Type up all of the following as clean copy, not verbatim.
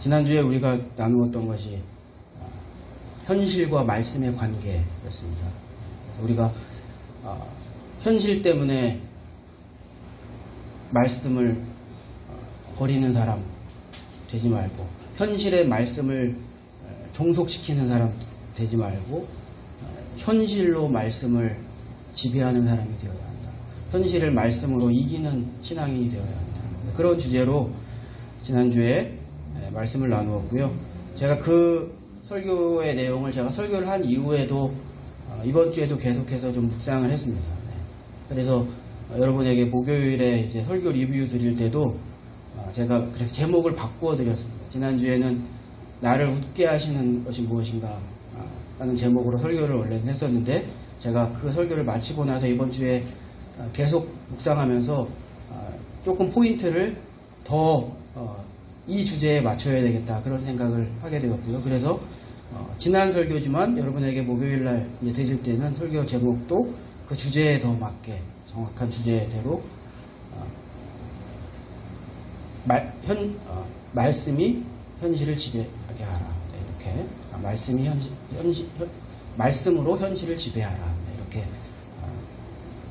지난주에 우리가 나누었던 것이 현실과 말씀의 관계였습니다. 우리가 현실 때문에 말씀을 버리는 사람 되지 말고, 현실의 말씀을 종속시키는 사람 되지 말고, 현실로 말씀을 지배하는 사람이 되어야 한다. 현실을 말씀으로 이기는 신앙인이 되어야 한다. 그런 주제로 지난주에 말씀을 나누었고요. 제가 그 설교의 내용을 제가 설교를 한 이후에도 이번 주에도 계속해서 좀 묵상을 했습니다. 그래서 여러분에게 목요일에 이제 설교 리뷰 드릴 때도 제가 그래서 제목을 바꾸어 드렸습니다. 지난주에는 나를 웃게 하시는 것이 무엇인가 하는 제목으로 설교를 원래는 했었는데, 제가 그 설교를 마치고 나서 이번 주에 계속 묵상하면서 조금 포인트를 더 이 주제에 맞춰야 되겠다, 그런 생각을 하게 되었고요. 그래서 지난 설교지만 여러분에게 목요일날 드릴 때는 설교 제목도 그 주제에 더 맞게 정확한 주제대로 말씀이 현실을 지배하게 하라. 네, 이렇게 말씀이 말씀으로 현실을 지배하라. 네, 이렇게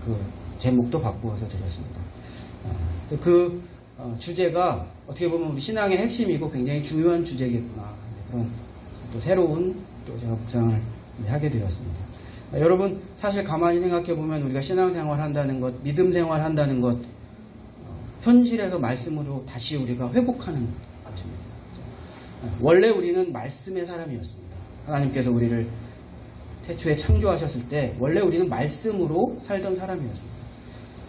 그 제목도 바꾸어서 드렸습니다. 그 주제가 어떻게 보면 우리 신앙의 핵심이고 굉장히 중요한 주제겠구나. 네, 그런 또 새로운 또 제가 묵상을 하게 되었습니다. 여러분, 사실 가만히 생각해 보면 우리가 신앙생활 한다는 것, 믿음 생활 한다는 것, 현실에서 말씀으로 다시 우리가 회복하는 것입니다. 원래 우리는 말씀의 사람이었습니다. 하나님께서 우리를 태초에 창조하셨을 때 원래 우리는 말씀으로 살던 사람이었습니다.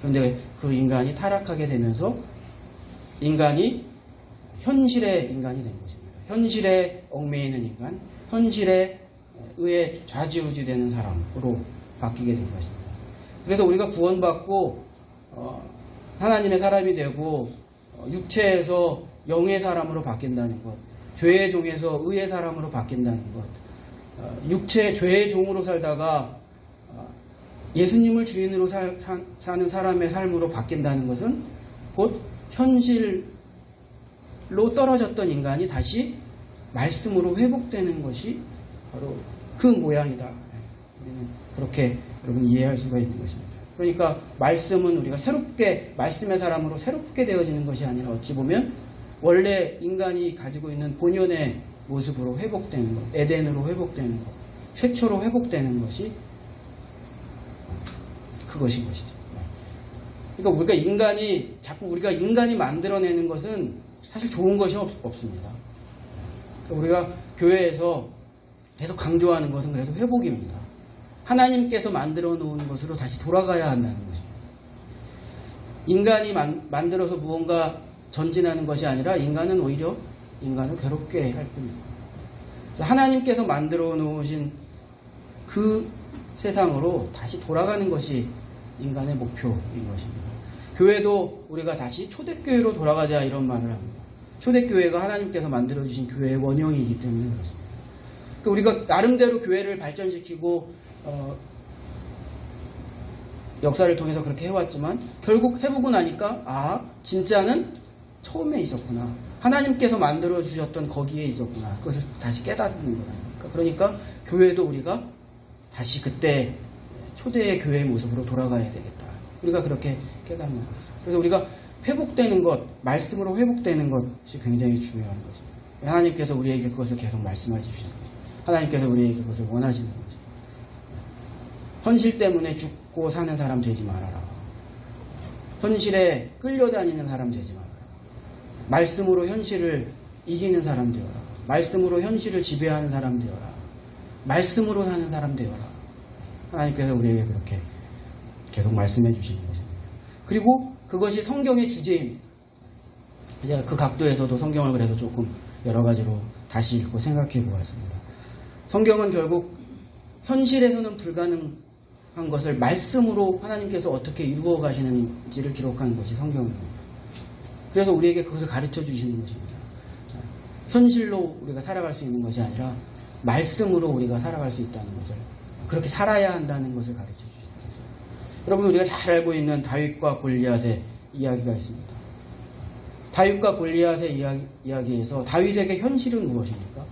그런데 그 인간이 타락하게 되면서 인간이 현실의 인간이 된 것입니다. 현실에 얽매이는 인간, 현실에 의해 좌지우지되는 사람으로 바뀌게 된 것입니다. 그래서 우리가 구원받고 하나님의 사람이 되고 육체에서 영의 사람으로 바뀐다는 것, 죄의 종에서 의의 사람으로 바뀐다는 것, 육체 죄의 종으로 살다가 예수님을 주인으로 사는 사람의 삶으로 바뀐다는 것은 곧 현실로 떨어졌던 인간이 다시 말씀으로 회복되는 것이 바로 그 모양이다. 그렇게 여러분 이해할 수가 있는 것입니다. 그러니까 말씀은 우리가 새롭게, 말씀의 사람으로 새롭게 되어지는 것이 아니라 어찌 보면 원래 인간이 가지고 있는 본연의 모습으로 회복되는 것, 에덴으로 회복되는 것, 최초로 회복되는 것이 그것인 것이죠. 그러니까 우리가 인간이 만들어내는 것은 사실 좋은 것이 없습니다. 우리가 교회에서 계속 강조하는 것은 그래서 회복입니다. 하나님께서 만들어 놓은 것으로 다시 돌아가야 한다는 것입니다. 인간이 만들어서 무언가 전진하는 것이 아니라 인간은 오히려 인간을 괴롭게 할 뿐입니다. 하나님께서 만들어 놓으신 그 세상으로 다시 돌아가는 것이 인간의 목표인 것입니다. 교회도 우리가 다시 초대교회로 돌아가자, 이런 말을 합니다. 초대교회가 하나님께서 만들어주신 교회의 원형이기 때문에 그렇습니다. 그러니까 우리가 나름대로 교회를 발전시키고 역사를 통해서 그렇게 해왔지만 결국 해보고 나니까 진짜는 처음에 있었구나. 하나님께서 만들어주셨던 거기에 있었구나. 그것을 다시 깨닫는 거다. 그러니까 교회도 우리가 다시 그때 초대의 교회의 모습으로 돌아가야 되겠다. 우리가 그렇게 깨닫는 거죠. 그래서 우리가 회복되는 것, 말씀으로 회복되는 것이 굉장히 중요한 거죠. 하나님께서 우리에게 그것을 계속 말씀해 주시는 거죠. 하나님께서 우리에게 그것을 원하시는 거죠. 현실 때문에 죽고 사는 사람 되지 말아라. 현실에 끌려다니는 사람 되지 말아라. 말씀으로 현실을 이기는 사람 되어라. 말씀으로 현실을 지배하는 사람 되어라. 말씀으로 사는 사람 되어라. 하나님께서 우리에게 그렇게 계속 말씀해 주시는 것입니다. 그리고 그것이 성경의 주제입니다. 제가 그 각도에서도 성경을 그래서 조금 여러 가지로 다시 읽고 생각해 보았습니다. 성경은 결국 현실에서는 불가능한 것을 말씀으로 하나님께서 어떻게 이루어 가시는지를 기록한 것이 성경입니다. 그래서 우리에게 그것을 가르쳐 주시는 것입니다. 현실로 우리가 살아갈 수 있는 것이 아니라 말씀으로 우리가 살아갈 수 있다는 것을, 그렇게 살아야 한다는 것을 가르쳐 주시는 거죠. 여러분, 우리가 잘 알고 있는 다윗과 골리앗의 이야기가 있습니다. 다윗과 골리앗의 이야기에서 다윗에게 현실은 무엇입니까?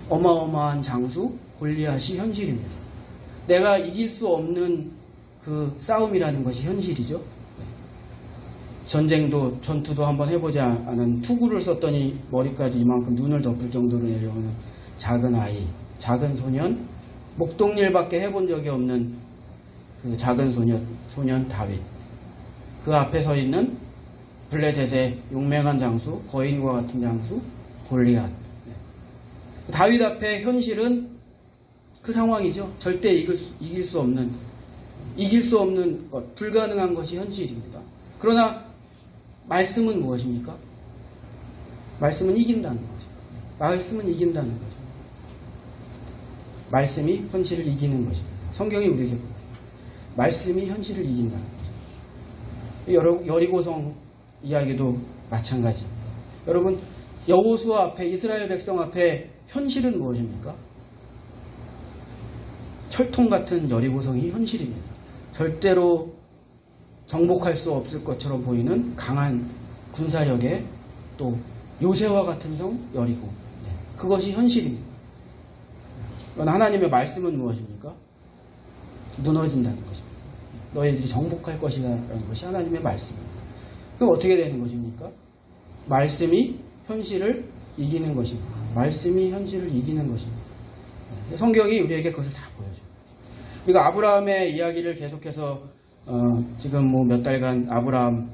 어마어마한 장수 골리앗이 현실입니다. 내가 이길 수 없는 그 싸움이라는 것이 현실이죠. 전투도 한번 해보지 않은 투구를 썼더니 머리까지 이만큼 눈을 덮을 정도로 내려오는 작은 아이, 작은 소년, 목동일밖에 해본 적이 없는 그 작은 소년 다윗. 그 앞에 서 있는 블레셋의 용맹한 장수, 거인과 같은 장수 골리앗. 다윗 앞에 현실은 그 상황이죠. 절대 이길 수 없는 것, 불가능한 것이 현실입니다. 그러나 말씀은 무엇입니까? 말씀은 이긴다는 거죠. 말씀은 이긴다는 거죠. 말씀이 현실을 이기는 것입니다. 성경이 우리에게 보여줍니다. 말씀이 현실을 이긴다는 거죠. 여리고성 이야기도 마찬가지입니다. 여러분, 여호수아 앞에, 이스라엘 백성 앞에 현실은 무엇입니까? 철통 같은 여리고성이 현실입니다. 절대로 정복할 수 없을 것처럼 보이는 강한 군사력의 또 요새와 같은 성 여리고. 그것이 현실입니다. 그러나 하나님의 말씀은 무엇입니까? 무너진다는 것입니다. 너희들이 정복할 것이라는 것이 하나님의 말씀입니다. 그럼 어떻게 되는 것입니까? 말씀이 현실을 이기는 것입니다. 말씀이 현실을 이기는 것입니다. 성경이 우리에게 그것을 다 보여줍니다. 우리가 아브라함의 이야기를 계속해서 지금 뭐 몇 달간 아브라함의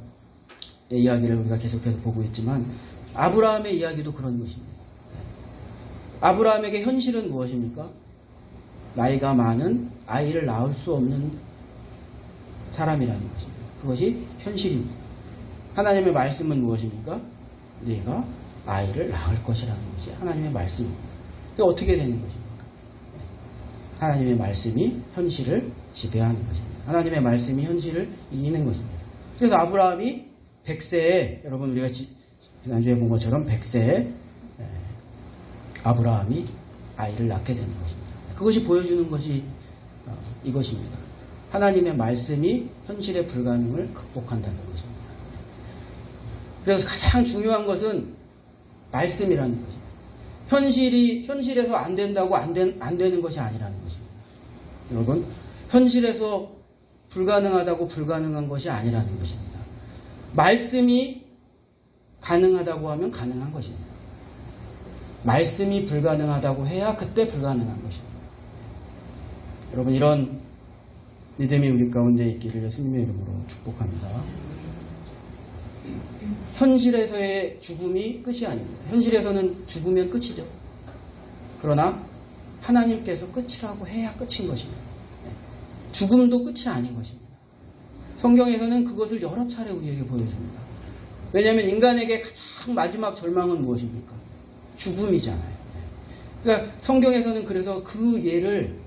이야기를 우리가 계속해서 보고 있지만 아브라함의 이야기도 그런 것입니다. 아브라함에게 현실은 무엇입니까? 나이가 많은 아이를 낳을 수 없는 사람이라는 것입니다. 그것이 현실입니다. 하나님의 말씀은 무엇입니까? 네가 아이를 낳을 것이라는 것이 하나님의 말씀입니다. 그게 어떻게 되는 것입니까? 하나님의 말씀이 현실을 지배하는 것입니다. 하나님의 말씀이 현실을 이기는 것입니다. 그래서 아브라함이 100세에, 여러분 우리가 지난주에 본 것처럼 100세에 아브라함이 아이를 낳게 되는 것입니다. 그것이 보여주는 것이 이것입니다. 하나님의 말씀이 현실의 불가능을 극복한다는 것입니다. 그래서 가장 중요한 것은 말씀이라는 것입니다. 현실에서 안 된다고 안 되는 것이 아니라는 것입니다. 여러분, 현실에서 불가능하다고 불가능한 것이 아니라는 것입니다. 말씀이 가능하다고 하면 가능한 것입니다. 말씀이 불가능하다고 해야 그때 불가능한 것입니다. 여러분, 이런 믿음이 우리 가운데 있기를 예수님의 이름으로 축복합니다. 현실에서의 죽음이 끝이 아닙니다. 현실에서는 죽으면 끝이죠. 그러나 하나님께서 끝이라고 해야 끝인 것입니다. 죽음도 끝이 아닌 것입니다. 성경에서는 그것을 여러 차례 우리에게 보여줍니다. 왜냐하면 인간에게 가장 마지막 절망은 무엇입니까? 죽음이잖아요. 그러니까 성경에서는 그래서 그 예를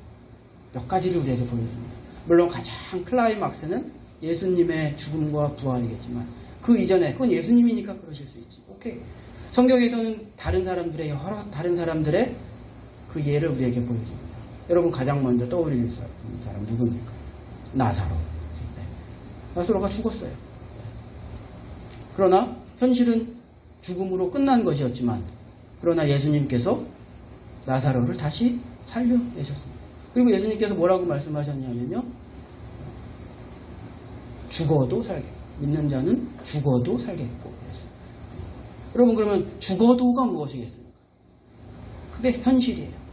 몇 가지를 우리에게 보여줍니다. 물론 가장 클라이막스는 예수님의 죽음과 부활이겠지만 그 이전에 그건 예수님이니까 그러실 수 있지. 오케이. 성경에서는 다른 사람들의 그 예를 우리에게 보여줍니다. 여러분 가장 먼저 떠올릴 사람 누굽니까? 나사로. 나사로가 죽었어요. 그러나 현실은 죽음으로 끝난 것이었지만 그러나 예수님께서 나사로를 다시 살려내셨습니다. 그리고 예수님께서 뭐라고 말씀하셨냐면요. 죽어도 살겠고 믿는 자는 죽어도 살겠고 그랬어요. 여러분 그러면 죽어도가 무엇이겠습니까? 그게 현실이에요.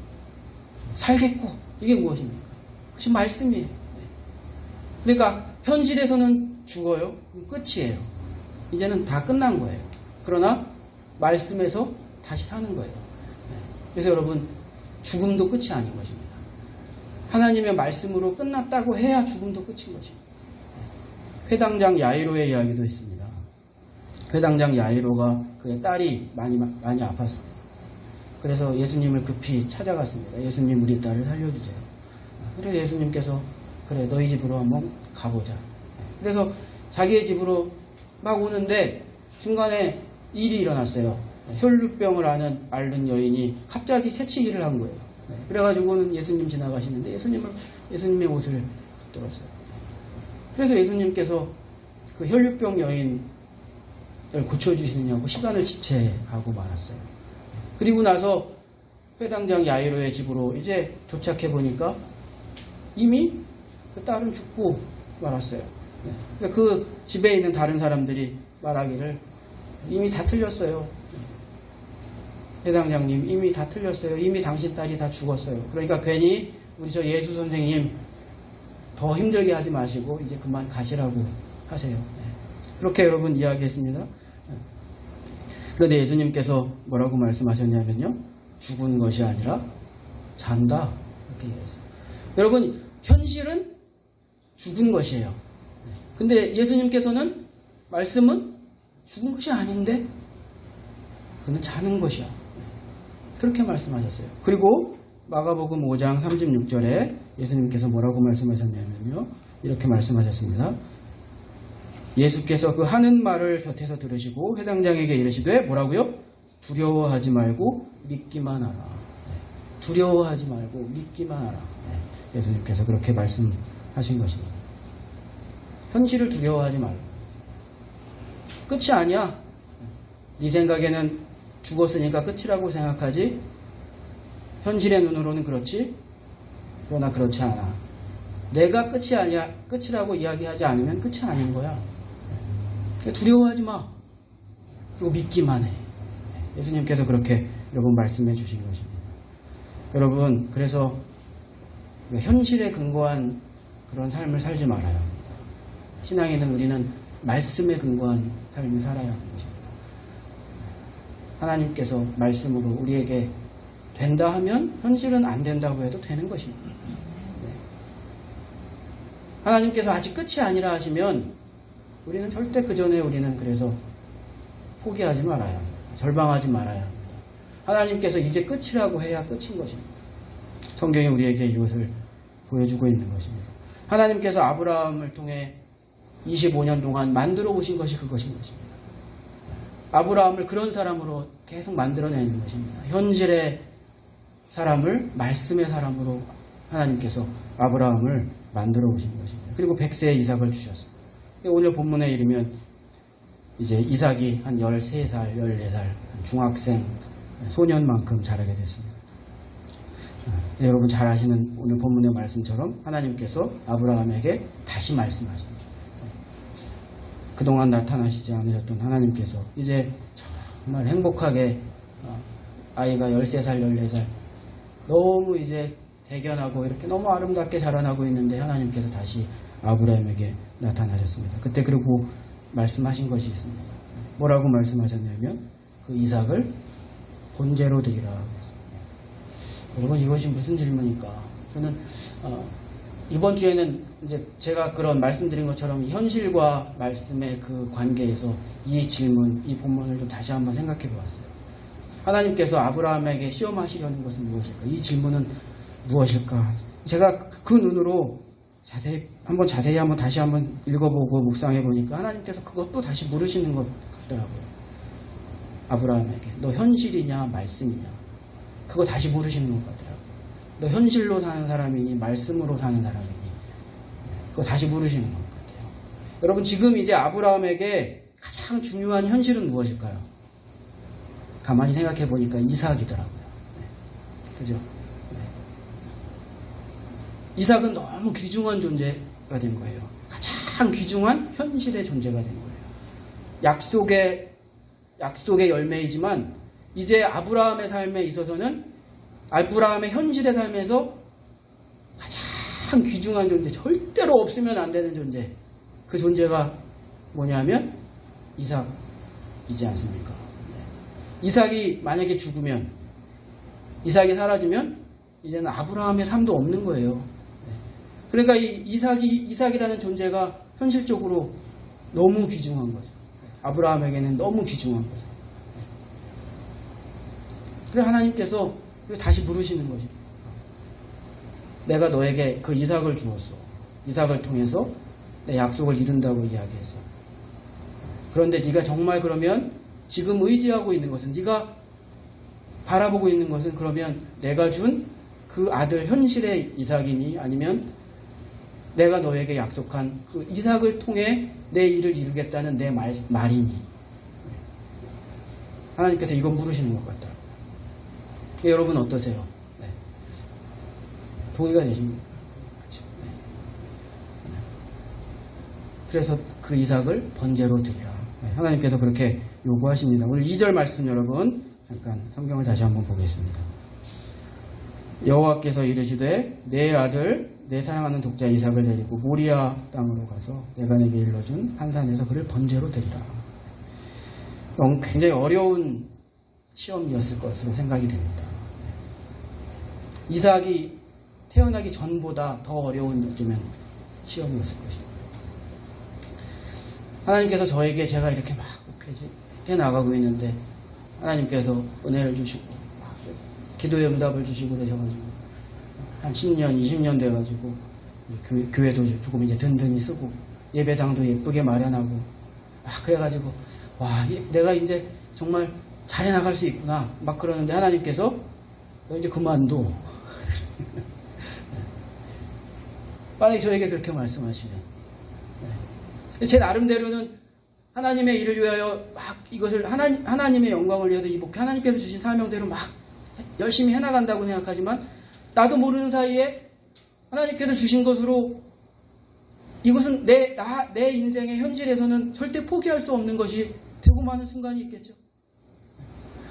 살겠고 이게 무엇입니까? 그것이 말씀이에요. 그러니까 현실에서는 죽어요. 그럼 끝이에요. 이제는 다 끝난 거예요. 그러나 말씀에서 다시 사는 거예요. 그래서 여러분 죽음도 끝이 아닌 것입니다. 하나님의 말씀으로 끝났다고 해야 죽음도 끝인 것입니다. 회당장 야이로의 이야기도 있습니다. 회당장 야이로가 그의 딸이 많이 아팠습니다. 그래서 예수님을 급히 찾아갔습니다. 예수님 우리 딸을 살려주세요. 그래서 예수님께서 그래 너희 집으로 한번 가보자. 그래서 자기의 집으로 막 오는데 중간에 일이 일어났어요. 혈루병을 앓는 여인이 갑자기 새치기를 한 거예요. 그래가지고는 예수님 지나가시는데 예수님의 옷을 붙들었어요. 그래서 예수님께서 그 혈루병 여인 고쳐주시느냐고 시간을 지체하고 말았어요. 그리고 나서 회당장 야이로의 집으로 이제 도착해 보니까 이미 그 딸은 죽고 말았어요. 그러니까 그 집에 있는 다른 사람들이 말하기를 이미 다 틀렸어요. 회당장님 이미 다 틀렸어요. 이미 당신 딸이 다 죽었어요. 그러니까 괜히 우리 저 예수 선생님 더 힘들게 하지 마시고 이제 그만 가시라고 하세요. 그렇게 여러분 이야기했습니다. 그런데 예수님께서 뭐라고 말씀하셨냐면요. 죽은 것이 아니라 잔다. 이렇게 얘기했어요. 여러분 현실은 죽은 것이에요. 근데 예수님께서는 말씀은 죽은 것이 아닌데 그는 자는 것이야. 그렇게 말씀하셨어요. 그리고 마가복음 5장 36절에 예수님께서 뭐라고 말씀하셨냐면요. 이렇게 말씀하셨습니다. 예수께서 그 하는 말을 곁에서 들으시고 회당장에게 이르시되 뭐라고요? 두려워하지 말고 믿기만 하라. 두려워하지 말고 믿기만 하라. 예수님께서 그렇게 말씀하신 것입니다. 현실을 두려워하지 말라. 끝이 아니야. 네 생각에는 죽었으니까 끝이라고 생각하지. 현실의 눈으로는 그렇지. 그러나 그렇지 않아. 내가 끝이 아니야. 끝이라고 이야기하지 않으면 끝이 아닌 거야. 두려워하지 마. 그리고 믿기만 해. 예수님께서 그렇게 여러분 말씀해 주신 것입니다. 여러분 그래서 현실에 근거한 그런 삶을 살지 말아야 합니다. 신앙인은 우리는 말씀에 근거한 삶을 살아야 하는 것입니다. 하나님께서 말씀으로 우리에게 된다 하면 현실은 안 된다고 해도 되는 것입니다. 하나님께서 아직 끝이 아니라 하시면 우리는 절대 그 전에 우리는 그래서 포기하지 말아야 합니다. 절방하지 말아야 합니다. 하나님께서 이제 끝이라고 해야 끝인 것입니다. 성경이 우리에게 이것을 보여주고 있는 것입니다. 하나님께서 아브라함을 통해 25년 동안 만들어 오신 것이 그것인 것입니다. 아브라함을 그런 사람으로 계속 만들어내는 것입니다. 현실의 사람을 말씀의 사람으로 하나님께서 아브라함을 만들어 오신 것입니다. 그리고 100세의 이삭을 주셨습니다. 오늘 본문에 이르면 이제 이삭이 한 13살, 14살 중학생 소년만큼 자라게 됐습니다. 여러분 잘 아시는 오늘 본문의 말씀처럼 하나님께서 아브라함에게 다시 말씀하십니다. 그동안 나타나시지 않으셨던 하나님께서 이제 정말 행복하게 아이가 13살, 14살 너무 이제 대견하고 이렇게 너무 아름답게 자라나고 있는데 하나님께서 다시 아브라함에게 나타나셨습니다. 그때 그리고 말씀하신 것이 있습니다. 뭐라고 말씀하셨냐면 그 이삭을 번제로 드리라. 여러분 이것이 무슨 질문일까? 저는 이번 주에는 이제 제가 그런 말씀드린 것처럼 현실과 말씀의 그 관계에서 이 질문, 이 본문을 좀 다시 한번 생각해 보았어요. 하나님께서 아브라함에게 시험하시려는 것은 무엇일까? 이 질문은 무엇일까? 제가 그 눈으로 자세히 한번 다시 한번 읽어보고 묵상해 보니까 하나님께서 그것도 다시 물으시는 것 같더라고요. 아브라함에게 너 현실이냐 말씀이냐? 그거 다시 물으시는 것 같더라고요. 너 현실로 사는 사람이니 말씀으로 사는 사람이니? 그거 다시 물으시는 것 같아요. 여러분 지금 이제 아브라함에게 가장 중요한 현실은 무엇일까요? 가만히 생각해 보니까 이삭이더라고요. 그죠? 이삭은 너무 귀중한 존재가 된 거예요. 가장 귀중한 현실의 존재가 된 거예요. 약속의 열매이지만 이제 아브라함의 삶에 있어서는 아브라함의 현실의 삶에서 가장 귀중한 존재, 절대로 없으면 안 되는 존재, 그 존재가 뭐냐면 이삭이지 않습니까? 이삭이 만약에 죽으면, 이삭이 사라지면 이제는 아브라함의 삶도 없는 거예요. 그러니까 이 이삭이라는 존재가 현실적으로 너무 귀중한 거죠. 아브라함에게는 너무 귀중한 거죠. 그래서 하나님께서 다시 물으시는 거죠. 내가 너에게 그 이삭을 주었어. 이삭을 통해서 내 약속을 이룬다고 이야기했어. 그런데 네가 정말 그러면 지금 의지하고 있는 것은, 네가 바라보고 있는 것은 그러면 내가 준 그 아들 현실의 이삭이니 아니면 내가 너에게 약속한 그 이삭을 통해 내 일을 이루겠다는 내 말이니? 하나님께서 이거 물으시는 것 같다. 여러분 어떠세요? 네. 동의가 되십니까? 그렇죠. 네. 네. 그래서 그 이삭을 번제로 드리라. 네. 하나님께서 그렇게 요구하십니다. 오늘 2절 말씀 여러분 잠깐 성경을 다시 한번 보겠습니다. 여호와께서 이르시되 내 아들 내 사랑하는 독자 이삭을 데리고 모리아 땅으로 가서 내가 내게 일러준 한 산에서 그를 번제로 드리라. 굉장히 어려운 시험이었을 것으로 생각이 됩니다. 이삭이 태어나기 전보다 더 어려운 어쩌면 시험이었을 것입니다. 하나님께서 저에게 제가 이렇게 막 해나가고 있는데 하나님께서 은혜를 주시고 기도의 응답을 주시고 그러셔가지고 한 10년, 20년 돼가지고 교회도 조금 이제 든든히 쓰고 예배당도 예쁘게 마련하고 그래가지고 와 내가 이제 정말 잘해 나갈 수 있구나 막 그러는데 하나님께서 너 이제 그만둬. 만약에 저에게 그렇게 말씀하시면 제 나름대로는 하나님의 일을 위하여 막 이것을 하나님의 영광을 위해서 이복해 하나님께서 주신 사명대로 막 열심히 해나간다고 생각하지만 나도 모르는 사이에 하나님께서 주신 것으로 이것은 내 인생의 현실에서는 절대 포기할 수 없는 것이 되고 마는 순간이 있겠죠.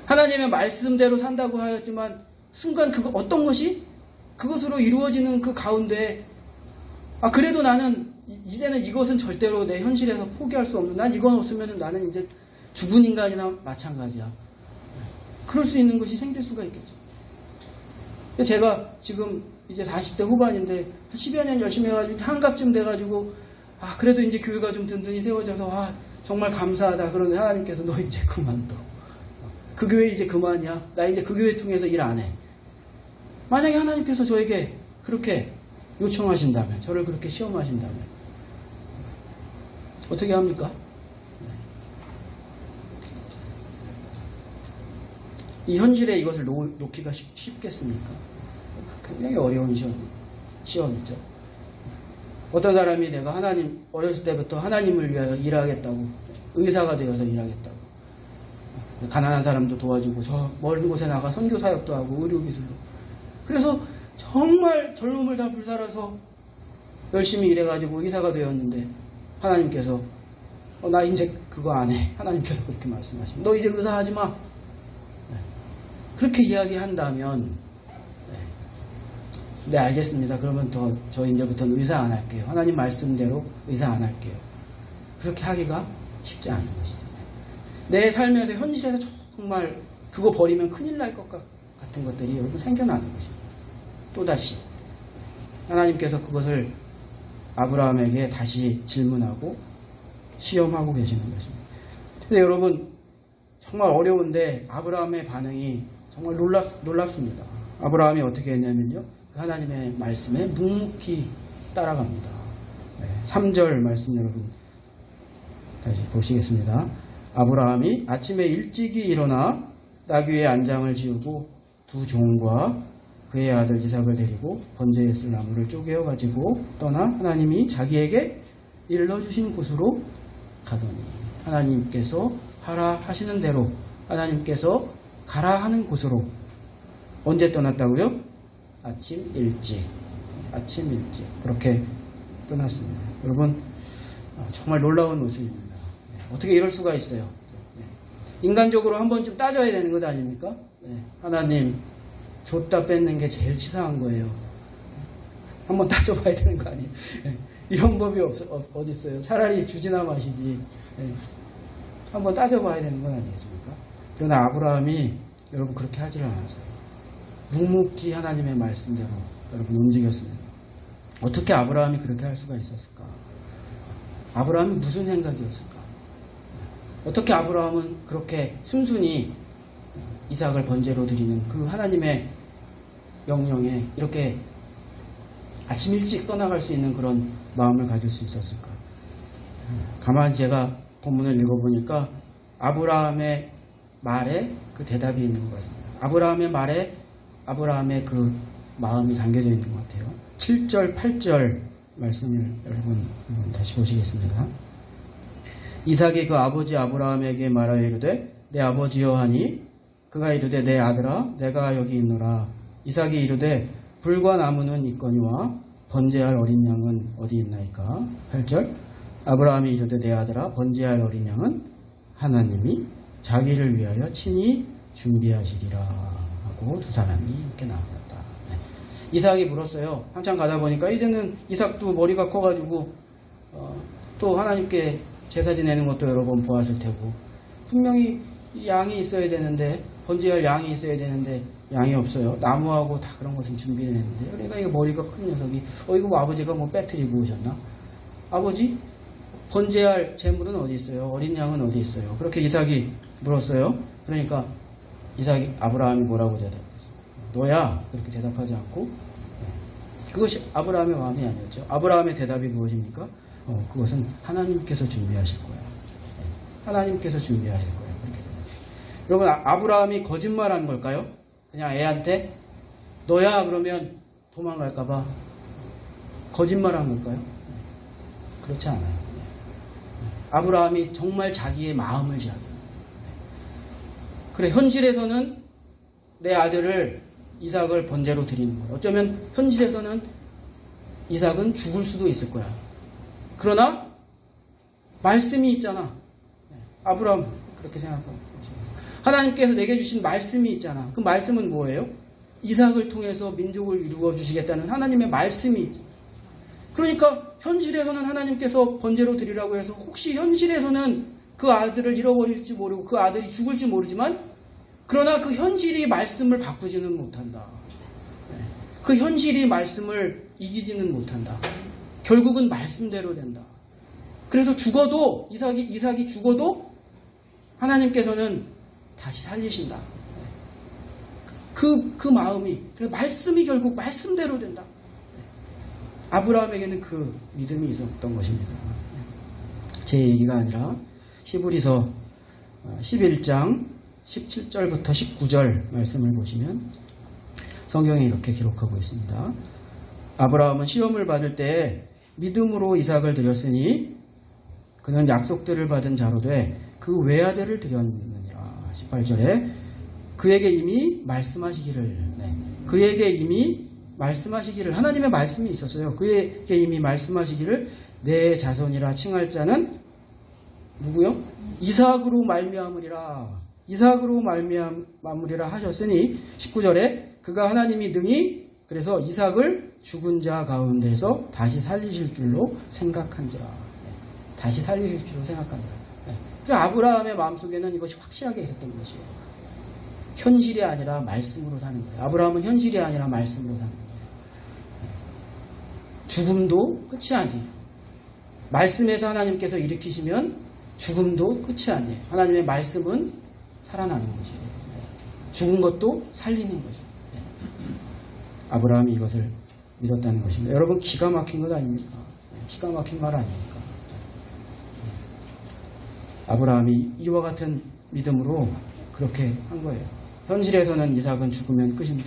하나님의 말씀대로 산다고 하였지만 순간 어떤 것이 그것으로 이루어지는 그 가운데 그래도 나는 이제는 이것은 절대로 내 현실에서 포기할 수 없는 난 이건 없으면 나는 이제 죽은 인간이나 마찬가지야. 그럴 수 있는 것이 생길 수가 있겠죠. 제가 지금 이제 40대 후반인데 한 10여 년 열심히 해가지고 한갑쯤 돼가지고 그래도 이제 교회가 좀 든든히 세워져서 정말 감사하다. 그러는데 하나님께서 너 이제 그만둬. 그 교회 이제 그만이야. 나 이제 그 교회 통해서 일 안 해. 만약에 하나님께서 저에게 그렇게 요청하신다면 저를 그렇게 시험하신다면 어떻게 합니까? 이 현실에 이것을 놓기가 쉽겠습니까? 굉장히 어려운 시험이죠. 어떤 사람이 내가 어렸을 때부터 하나님을 위하여 일하겠다고, 의사가 되어서 일하겠다고, 가난한 사람도 도와주고, 저 먼 곳에 나가 선교 사역도 하고, 의료기술도. 그래서 정말 젊음을 다 불살아서 열심히 일해가지고 의사가 되었는데, 하나님께서, 나 이제 그거 안 해. 하나님께서 그렇게 말씀하십니다. 너 이제 의사 하지 마. 그렇게 이야기한다면 네 알겠습니다. 그러면 저 이제부터는 의사 안 할게요. 하나님 말씀대로 의사 안 할게요. 그렇게 하기가 쉽지 않은 것이죠. 내 삶에서 현실에서 정말 그거 버리면 큰일 날 것 같은 것들이 여러분 생겨나는 것입니다. 또다시 하나님께서 그것을 아브라함에게 다시 질문하고 시험하고 계시는 것입니다. 근데 여러분 정말 어려운데 아브라함의 반응이 정말 놀랍습니다. 아브라함이 어떻게 했냐면요. 그 하나님의 말씀에 묵묵히 따라갑니다. 3절 말씀 여러분 다시 보시겠습니다. 아브라함이 아침에 일찍이 일어나 나귀 위에 안장을 지우고 두 종과 그의 아들 이삭을 데리고 번제에 쓸 나무를 쪼개어 가지고 떠나 하나님이 자기에게 일러주신 곳으로 가더니 하나님께서 하라 하시는 대로 하나님께서 가라 하는 곳으로 언제 떠났다고요? 아침 일찍 그렇게 떠났습니다. 여러분 정말 놀라운 모습입니다. 어떻게 이럴 수가 있어요? 인간적으로 한 번쯤 따져야 되는 것 아닙니까? 하나님 줬다 뺏는 게 제일 치사한 거예요. 한번 따져봐야 되는 거 아니에요? 이런 법이 어디 있어요? 차라리 주지나 마시지. 한번 따져봐야 되는 건 아니겠습니까? 그러나 아브라함이 여러분 그렇게 하지를 않았어요. 묵묵히 하나님의 말씀대로 여러분 움직였습니다. 어떻게 아브라함이 그렇게 할 수가 있었을까? 아브라함이 무슨 생각이었을까? 어떻게 아브라함은 그렇게 순순히 이삭을 번제로 드리는 그 하나님의 명령에 이렇게 아침 일찍 떠나갈 수 있는 그런 마음을 가질 수 있었을까? 가만히 제가 본문을 읽어보니까 아브라함의 말에 그 대답이 있는 것 같습니다. 아브라함의 말에 아브라함의 그 마음이 담겨져 있는 것 같아요. 7절, 8절 말씀을 여러분 다시 보시겠습니다. 이삭이 그 아버지 아브라함에게 말하여 이르되 내 아버지여 하니 그가 이르되 내 아들아 내가 여기 있노라. 이삭이 이르되 불과 나무는 있거니와 번제할 어린 양은 어디 있나이까. 8절 아브라함이 이르되 내 아들아 번제할 어린 양은 하나님이 자기를 위하여 친히 준비하시리라 하고 두 사람이 이렇게 나아갔다. 네. 이삭이 물었어요. 한참 가다 보니까 이제는 이삭도 머리가 커가지고 또 하나님께 제사 지내는 것도 여러 번 보았을 테고 분명히 양이 있어야 되는데 번제할 양이 있어야 되는데 양이 없어요. 나무하고 다 그런 것은 준비를 했는데 그러니까 이거 머리가 큰 녀석이 이거 뭐 아버지가 뭐 빼뜨리고 오셨나? 아버지 번제할 재물은 어디 있어요? 어린 양은 어디 있어요? 그렇게 이삭이 물었어요. 그러니까 이삭이 아브라함이 뭐라고 대답했어요? 너야 그렇게 대답하지 않고 그것이 아브라함의 마음이 아니었죠. 아브라함의 대답이 무엇입니까? 그것은 하나님께서 준비하실 거야. 하나님께서 준비하실 거야. 그렇게 대답해요. 여러분 아브라함이 거짓말한 걸까요? 그냥 애한테 너야 그러면 도망갈까봐 거짓말한 걸까요? 그렇지 않아요. 아브라함이 정말 자기의 마음을 이야기합니다. 그래 현실에서는 내 아들을 이삭을 번제로 드리는 거야. 어쩌면 현실에서는 이삭은 죽을 수도 있을 거야. 그러나 말씀이 있잖아. 아브라함 그렇게 생각하고 하나님께서 내게 주신 말씀이 있잖아. 그 말씀은 뭐예요? 이삭을 통해서 민족을 이루어 주시겠다는 하나님의 말씀이 있죠. 그러니까 현실에서는 하나님께서 번제로 드리라고 해서 혹시 현실에서는 그 아들을 잃어버릴지 모르고 그 아들이 죽을지 모르지만 그러나 그 현실이 말씀을 바꾸지는 못한다. 그 현실이 말씀을 이기지는 못한다. 결국은 말씀대로 된다. 그래서 죽어도 이삭이 죽어도 하나님께서는 다시 살리신다. 그 마음이 그래서 말씀이 결국 말씀대로 된다. 아브라함에게는 그 믿음이 있었던 것입니다. 제 얘기가 아니라 히브리서 11장 17절부터 19절 말씀을 보시면 성경에 이렇게 기록하고 있습니다. 아브라함은 시험을 받을 때 믿음으로 이삭을 드렸으니 그는 약속들을 받은 자로 돼 그 외아들을 드렸느니라. 18절에 그에게 이미 말씀하시기를 그에게 이미 말씀하시기를 하나님의 말씀이 있었어요. 그에게 이미 말씀하시기를 내 자손이라 칭할 자는 누구요? 이삭으로 말미암으리라. 이삭으로 말미암으리라 하셨으니 19절에 그가 하나님이 능히 그래서 이삭을 죽은 자 가운데서 다시 살리실 줄로 생각한지라. 다시 살리실 줄로 생각합니다. 그래서 아브라함의 마음속에는 이것이 확실하게 있었던 것이에요. 현실이 아니라 말씀으로 사는 거예요. 아브라함은 현실이 아니라 말씀으로 사는 거예요. 죽음도 끝이 아니에요. 말씀에서 하나님께서 일으키시면 죽음도 끝이 아니에요. 하나님의 말씀은 살아나는 것이에요. 죽은 것도 살리는 거죠. 아브라함이 이것을 믿었다는 것입니다. 여러분 기가 막힌 것 아닙니까? 기가 막힌 말 아닙니까? 아브라함이 이와 같은 믿음으로 그렇게 한 거예요. 현실에서는 이삭은 죽으면 끝인데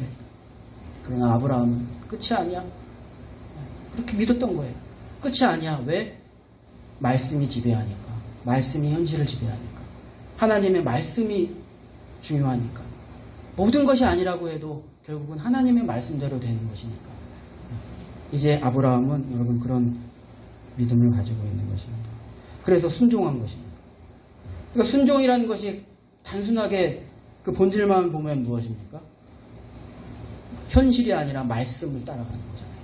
그러나 아브라함은 끝이 아니야. 그렇게 믿었던 거예요. 끝이 아니야. 왜? 말씀이 지배하니까. 말씀이 현실을 지배하니까. 하나님의 말씀이 중요하니까. 모든 것이 아니라고 해도 결국은 하나님의 말씀대로 되는 것이니까. 이제 아브라함은 여러분 그런 믿음을 가지고 있는 것입니다. 그래서 순종한 것입니다. 그러니까 순종이라는 것이 단순하게 그 본질만 보면 무엇입니까? 현실이 아니라 말씀을 따라가는 거잖아요.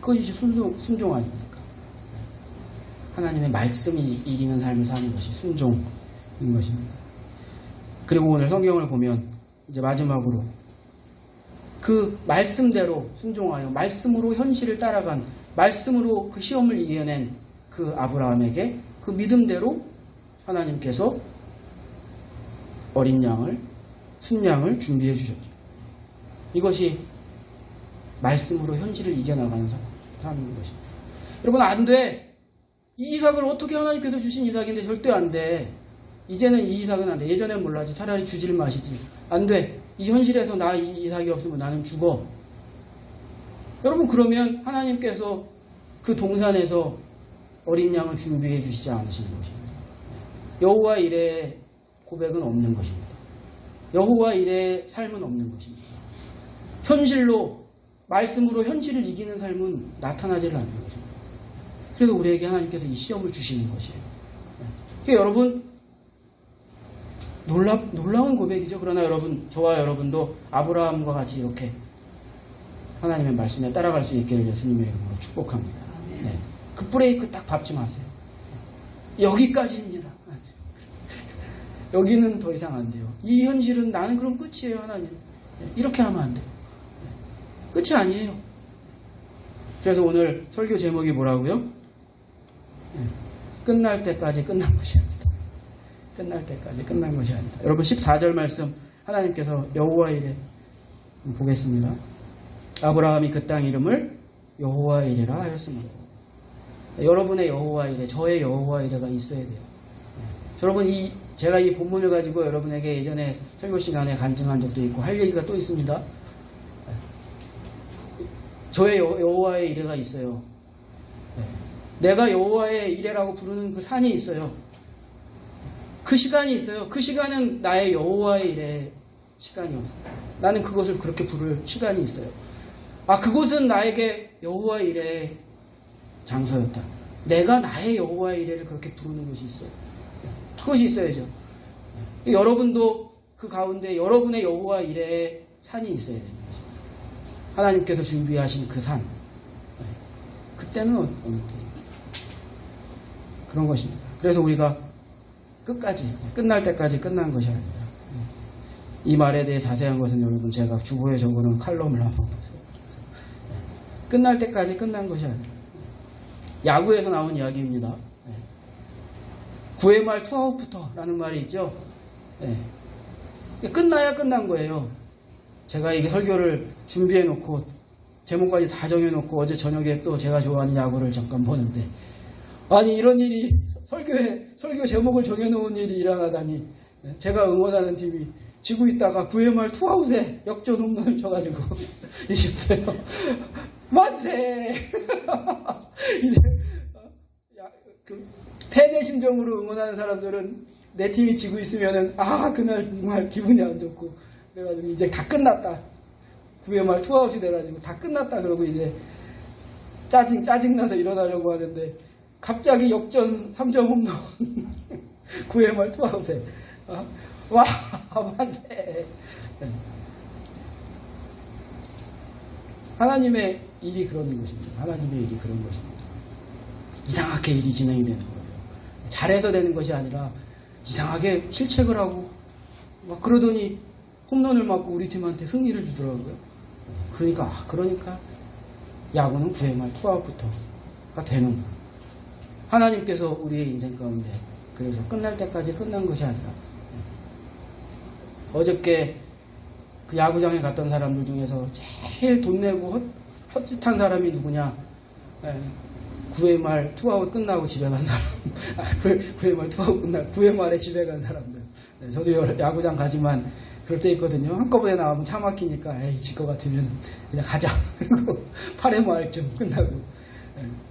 그것이 순종 아닙니까? 하나님의 말씀이 이기는 삶을 사는 것이 순종인 것입니다. 그리고 오늘 성경을 보면 이제 마지막으로 그 말씀대로 순종하여 말씀으로 현실을 따라간 말씀으로 그 시험을 이겨낸 그 아브라함에게 그 믿음대로 하나님께서 어린 양을 순양을 준비해 주셨죠. 이것이 말씀으로 현실을 이겨나가는 삶인 것입니다. 여러분 안 돼. 이 이삭을 어떻게 하나님께서 주신 이삭인데 절대 안 돼. 이제는 이 이삭은 안 돼. 예전엔 몰라지. 차라리 주질 마시지. 안 돼. 이 현실에서 나 이 이삭이 없으면 나는 죽어. 여러분 그러면 하나님께서 그 동산에서 어린 양을 준비해 주시지 않으시는 것입니다. 여호와 이레의 고백은 없는 것입니다. 여호와 일의 삶은 없는 것입니다. 현실로 말씀으로 현실을 이기는 삶은 나타나지를 않는 것입니다. 그래서 우리에게 하나님께서 이 시험을 주시는 것이에요. 그러니까 여러분 놀라운 고백이죠. 그러나 여러분, 저와 여러분도 아브라함과 같이 이렇게 하나님의 말씀에 따라갈 수 있기를 예수님의 이름으로 축복합니다. 네. 그 브레이크 딱 밟지 마세요. 여기까지입니다. 여기는 더 이상 안 돼요. 이 현실은 나는 그럼 끝이에요, 하나님. 이렇게 하면 안 돼요. 끝이 아니에요. 그래서 오늘 설교 제목이 뭐라고요? 끝날 때까지 끝난 것이 아니다. 끝날 때까지 끝난 것이 아니다. 여러분 14절 말씀 하나님께서 여호와 이레 보겠습니다. 아브라함이 그 땅 이름을 여호와 이레라 하였으므로. 여러분의 여호와 이레, 저의 여호와 이레가 있어야 돼요. 여러분 제가 이 본문을 가지고 여러분에게 예전에 설교 시간에 간증한 적도 있고 할 얘기가 또 있습니다. 저의 여호와의 이레가 있어요. 내가 여호와의 이레라고 부르는 그 산이 있어요. 그 시간이 있어요. 그 시간은 나의 여호와의 이레 시간이었어요. 나는 그것을 그렇게 부를 시간이 있어요. 그곳은 나에게 여호와의 이레의 장소였다. 내가 나의 여호와의 이레를 그렇게 부르는 것이 있어요. 그것이 있어야죠. 여러분도 그 가운데 여러분의 여호와 이레의 산이 있어야 되는 것입니다. 하나님께서 준비하신 그 산. 그때는 어느 때인가? 그런 것입니다. 그래서 우리가 끝까지, 끝날 때까지 끝난 것이 아닙니다. 이 말에 대해 자세한 것은 여러분 제가 주보에 적어놓은 칼럼을 한번 보세요. 끝날 때까지 끝난 것이 아니라 야구에서 나온 이야기입니다. 9회 말 투아웃부터 라는 말이 있죠. 끝나야 끝난 거예요. 제가 이게 설교를 준비해놓고 제목까지 다 정해놓고 어제 저녁에 또 제가 좋아하는 야구를 잠깐 보는데 아니 이런 일이 설교 제목을 정해놓은 일이 일어나다니 제가 응원하는 팀이 지고 있다가 9회 말 투아웃에 역전 홈런을 쳐가지고 이겼어요. 만세! 이제 패배 심정으로 응원하는 사람들은 내 팀이 지고 있으면은 그날 정말 기분이 안 좋고 그래가지고 이제 다 끝났다. 9회 말 투아웃이 돼가지고 다 끝났다 그러고 이제 짜증나서 일어나려고 하는데 갑자기 역전 3점 홈런 9회 말 투아웃에 와 만세. 하나님의 일이 그런 것입니다. 하나님의 일이 그런 것입니다. 이상하게 일이 진행이 되는 거예요. 잘해서 되는 것이 아니라 이상하게 실책을 하고 막 그러더니 홈런을 맞고 우리 팀한테 승리를 주더라고요. 그러니까 야구는 9회 말 투아웃부터가 되는구나. 하나님께서 우리의 인생 가운데 그래서 끝날 때까지 끝난 것이 아니라 어저께 그 야구장에 갔던 사람들 중에서 제일 돈 내고 헛짓한 사람이 누구냐? 9회 말 투아웃 끝나고 집에 간 사람. 9회 말 투아웃 끝나고 9회 말에 집에 간 사람들. 저도 야구장 가지만 그럴 때 있거든요. 한꺼번에 나오면 차 막히니까 질 것 같으면 그냥 가자. 그리고 8회 말쯤 끝나고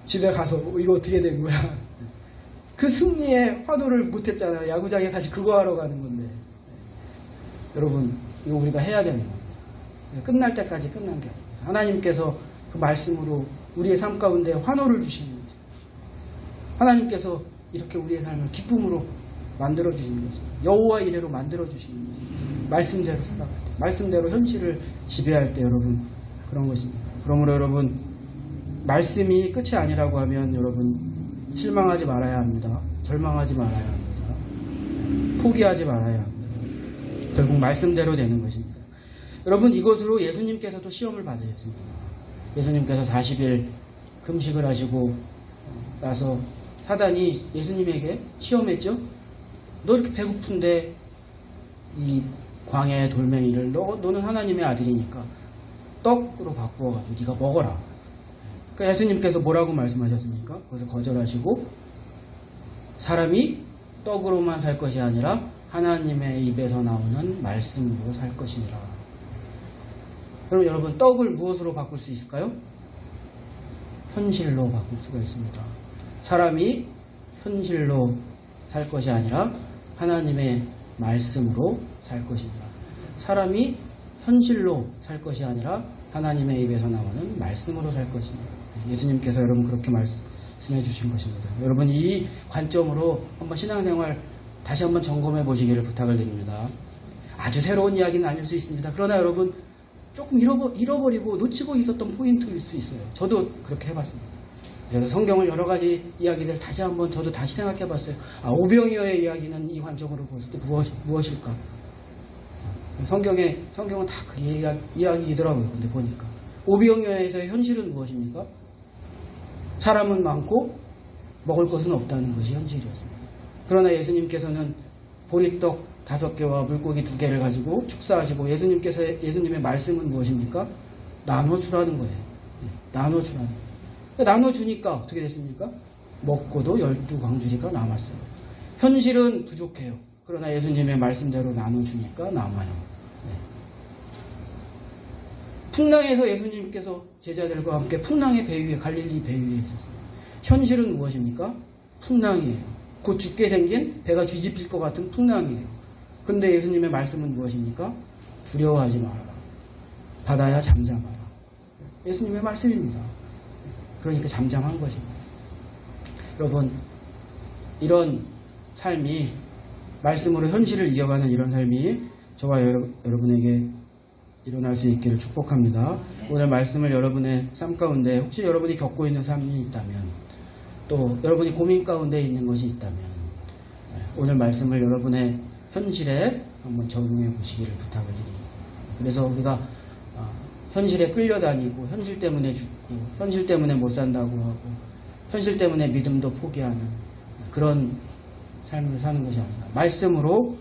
집에 가서 이거 어떻게 된 거야? 그 승리에 환호를 못했잖아요. 야구장에 사실 그거 하러 가는 건데. 여러분 이거 우리가 해야 되는 겁니다. 끝날 때까지 끝난 게 아닙니다. 하나님께서 그 말씀으로 우리의 삶 가운데 환호를 주시는 거죠. 하나님께서 이렇게 우리의 삶을 기쁨으로 만들어 주시는 것입니다. 여호와 이레로 만들어 주시는 것입니다. 말씀대로 살아갈 때, 말씀대로 현실을 지배할 때 여러분 그런 것입니다. 그러므로 여러분 말씀이 끝이 아니라고 하면 여러분 실망하지 말아야 합니다. 절망하지 말아야 합니다. 포기하지 말아야 합니다. 결국 말씀대로 되는 것입니다. 여러분 이것으로 예수님께서도 시험을 받으셨습니다. 예수님께서 40일 금식을 하시고 나서 사단이 예수님에게 시험했죠. 너 이렇게 배고픈데 이 광야의 돌멩이를 너는 하나님의 아들이니까 떡으로 바꾸어가지고 네가 먹어라. 그러니까 예수님께서 뭐라고 말씀하셨습니까? 거기서 거절하시고 사람이 떡으로만 살 것이 아니라 하나님의 입에서 나오는 말씀으로 살 것이니라. 그럼 여러분 떡을 무엇으로 바꿀 수 있을까요? 현실로 바꿀 수가 있습니다. 사람이 현실로 살 것이 아니라 하나님의 말씀으로 살 것입니다. 사람이 현실로 살 것이 아니라 하나님의 입에서 나오는 말씀으로 살 것입니다. 예수님께서 여러분 그렇게 말씀해 주신 것입니다. 여러분 이 관점으로 한번 신앙생활 다시 한번 점검해 보시기를 부탁을 드립니다. 아주 새로운 이야기는 아닐 수 있습니다. 그러나 여러분 조금 잃어버리고 놓치고 있었던 포인트일 수 있어요. 저도 그렇게 해봤습니다. 그래서 성경을 여러 가지 이야기들 다시 한번 저도 다시 생각해 봤어요. 오병이어의 이야기는 이 관점으로 봤을 때 무엇일까? 성경은 다 그 이야기이더라고요. 근데 보니까 오병이어에서의 현실은 무엇입니까? 사람은 많고 먹을 것은 없다는 것이 현실이었습니다. 그러나 예수님께서는 보리떡 5개와 물고기 2개를 가지고 축사하시고 예수님의 말씀은 무엇입니까? 나눠주라는 거예요. 나눠주라는 거예요. 나눠주니까 어떻게 됐습니까? 먹고도 12광주리가 남았어요. 현실은 부족해요. 그러나 예수님의 말씀대로 나눠주니까 남아요. 풍랑에서 예수님께서 제자들과 함께 풍랑의 배 위에 갈릴리 배 위에 있었어요. 현실은 무엇입니까? 풍랑이에요. 곧 죽게 생긴 배가 뒤집힐 것 같은 풍랑이에요. 근데 예수님의 말씀은 무엇입니까? 두려워하지 말아라. 바다야 잠잠하라. 예수님의 말씀입니다. 그러니까 잠잠한 것입니다. 여러분 이런 삶이 말씀으로 현실을 이어가는 이런 삶이 저와 여러분에게 일어날 수 있기를 축복합니다. 오늘 말씀을 여러분의 삶 가운데 혹시 여러분이 겪고 있는 삶이 있다면 또 여러분이 고민 가운데 있는 것이 있다면 오늘 말씀을 여러분의 현실에 한번 적용해 보시기를 부탁을 드립니다. 그래서 우리가 현실에 끌려다니고 현실 때문에 죽고 현실 때문에 못 산다고 하고 현실 때문에 믿음도 포기하는 그런 삶을 사는 것이 아니라 말씀으로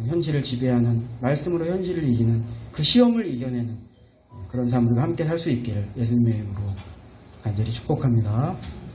현실을 지배하는 말씀으로 현실을 이기는 그 시험을 이겨내는 그런 삶을 함께 살 수 있기를 예수님의 이름으로 간절히 축복합니다.